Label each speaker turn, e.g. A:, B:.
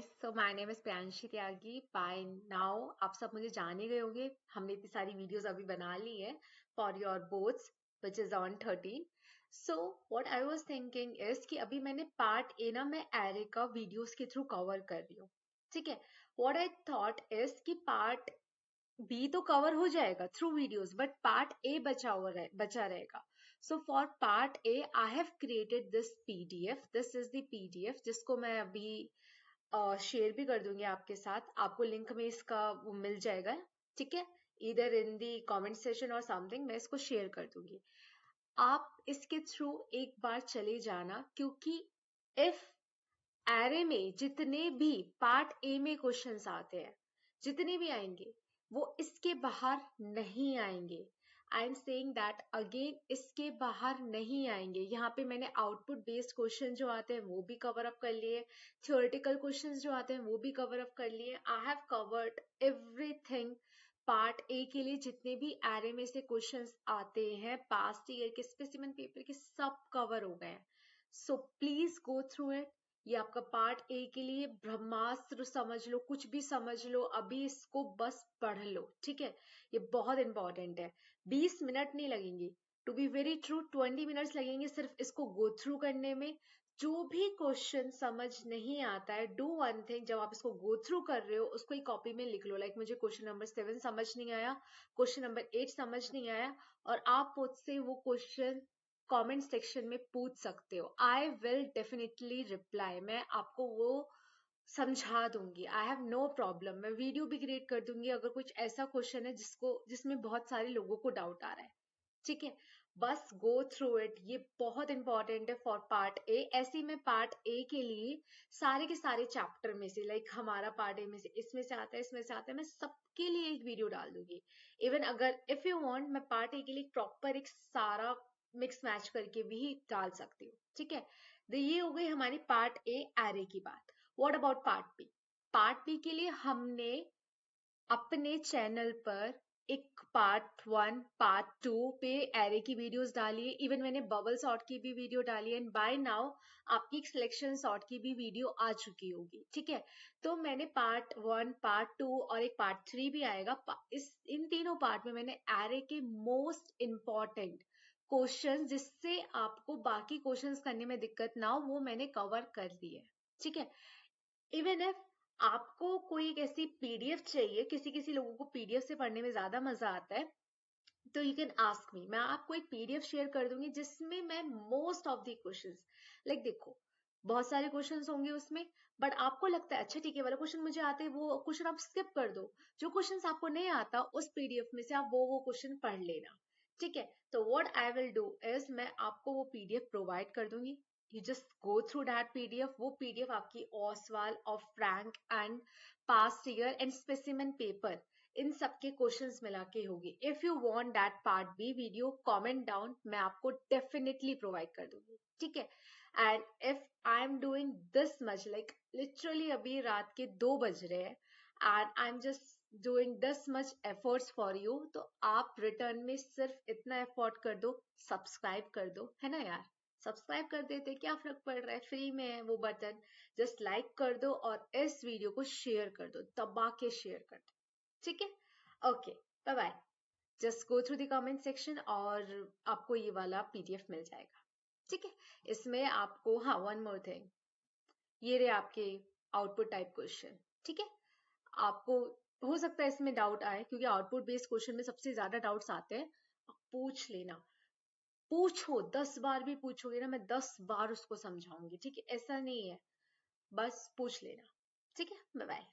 A: guys, so my name is Priyanshi Tyagi. By now आप सब मुझे जान ही गए होंगे. हमने इतनी सारी वीडियोस अभी बना ली है for your boards which is on 13. So what I was thinking is कि अभी मैंने पार्ट ए ना मैं एरे का वीडियोस के थ्रू कवर कर रही हूँ. ठीक है. What I thought is कि पार्ट बी तो कवर हो जाएगा through videos but part A बचा रहेगा. So for part A I have created this PDF. This is the PDF जिसको मैं अभी शेयर भी कर दूंगी आपके साथ. आपको लिंक में इसका वो मिल जाएगा. ठीक है. इधर इन दी कमेंट सेशन और समथिंग मैं इसको शेयर कर दूंगी. आप इसके थ्रू एक बार चले जाना क्योंकि इफ एरे में जितने भी पार्ट ए में क्वेश्चंस आते हैं जितने भी आएंगे वो इसके बाहर नहीं आएंगे. I am saying that again, इसके बाहर नहीं आएंगे. यहाँ पे मैंने आउटपुट बेस्ड क्वेश्चन जो आते हैं वो भी कवर अप कर लिए, थियोरेटिकल क्वेश्चंस जो आते हैं वो भी कवर अप कर लिए. I have covered everything. Part A के लिए जितने भी एरे में से क्वेश्चंस आते हैं पास्ट ईयर के स्पेसिमेन पेपर के सब कवर हो गए हैं. So please go through it. ये आपका पार्ट ए के लिए ब्रह्मास्त्र समझ लो, कुछ भी समझ लो, अभी इसको बस पढ़ लो. ठीक है. ये बहुत इंपॉर्टेंट है. 20 मिनट नहीं लगेंगे. To be very true 20 minutes लगेंगे सिर्फ इसको गो थ्रू करने में. जो भी क्वेश्चन समझ नहीं आता है, डू वन थिंग. जब आप इसको गो थ्रू कर रहे हो उसको एक कॉपी में लिख लो. लाइक मुझे क्वेश्चन नंबर 7 समझ नहीं आया, क्वेश्चन नंबर 8 समझ नहीं आया, और आप मुझसे वो क्वेश्चन कमेंट सेक्शन में पूछ सकते हो. I will definitely reply. मैं आपको वो समझा दूंगी. I have no problem. मैं वीडियो भी क्रिएट कर दूंगी अगर कुछ ऐसा क्वेश्चन है जिसमें बहुत सारे लोगों को डाउट आ रहा है. ठीक है. बस गो थ्रू इट. ये बहुत इंपॉर्टेंट है फॉर पार्ट ए. ऐसे में पार्ट ए के लिए सारे के सारे चैप्टर में से, लाइक हमारा पार्ट ए में से इसमें से आता है, इसमें से आता है, मैं सबके लिए एक वीडियो डाल दूंगी. इवन अगर इफ यू वांट मैं पार्ट ए के लिए प्रॉपर एक सारा मिक्स मैच करके भी डाल सकती हूँ. ठीक है. तो ये हो गई हमारी पार्ट ए एरे की बात. What about part B? Part B के लिए हमने अपने चैनल पर एक पार्ट 1 पार्ट 2 पे एरे की वीडियोस डाली है. इवन मैंने बबल सॉर्ट की भी वीडियो डाली है. एंड बाय नाउ आपकी एक सिलेक्शन सॉर्ट की भी वीडियो आ चुकी होगी. ठीक है. तो मैंने पार्ट 1 पार्ट 2 और एक पार्ट 3 भी आएगा. इन तीनों पार्ट में मैंने एरे के मोस्ट इंपॉर्टेंट क्वेश्चन जिससे आपको बाकी क्वेश्चंस करने में दिक्कत ना हो वो मैंने कवर कर दी है. ठीक है. इवन इफ आपको कोई एक ऐसी पीडीएफ चाहिए, किसी लोगों को पीडीएफ से पढ़ने में ज्यादा मजा आता है, तो यू कैन आस्क मी. मैं आपको एक पीडीएफ शेयर कर दूंगी जिसमें मैं most of the questions, like देखो बहुत सारे क्वेश्चंस होंगे उसमें, बट आपको लगता है अच्छा ठीक है वाला क्वेश्चन मुझे आते हैं, वो क्वेश्चन आप स्किप कर दो. जो क्वेश्चंस आपको नहीं आता उस पीडीएफ में से आप वो क्वेश्चन पढ़ लेना. ठीक है. तो what I will do is मैं आपको वो पीडीएफ प्रोवाइड कर दूंगी. You just go through that PDF. वो PDF आपकी ओसवाल और Frank and past year and specimen paper इन सबके क्वेश्चंस मिला के होगी. If you want that part B video comment down, मैं आपको डेफिनेटली प्रोवाइड कर दूंगी. ठीक है. And if I am doing this much, like literally अभी रात के 2 बज रहे हैं and I am just doing this much efforts for you, तो आप रिटर्न में सिर्फ इतना एफर्ट कर दो, सब्सक्राइब कर दो. है ना यार. सब्सक्राइब कर देते, क्या फर्क पड़ रहा है, फ्री में है वो बटन. जस्ट लाइक कर दो और इस वीडियो को शेयर कर दो, दबा के शेयर कर दो. ठीक है. Okay, bye bye. Just go through the comment section और आपको ये वाला पीडीएफ मिल जाएगा. ठीक है. इसमें आपको हाँ वन मोर थिंग, ये रहे आपके आउटपुट टाइप क्वेश्चन. ठीक है. आपको हो सकता है इसमें डाउट आए क्योंकि आउटपुट बेस्ड क्वेश्चन में सबसे ज्यादा डाउट्स आते हैं. पूछ लेना, पूछो 10 बार भी पूछोगे ना, मैं 10 बार उसको समझाऊंगी. ठीक है. ऐसा नहीं है, बस पूछ लेना. ठीक है. Bye bye.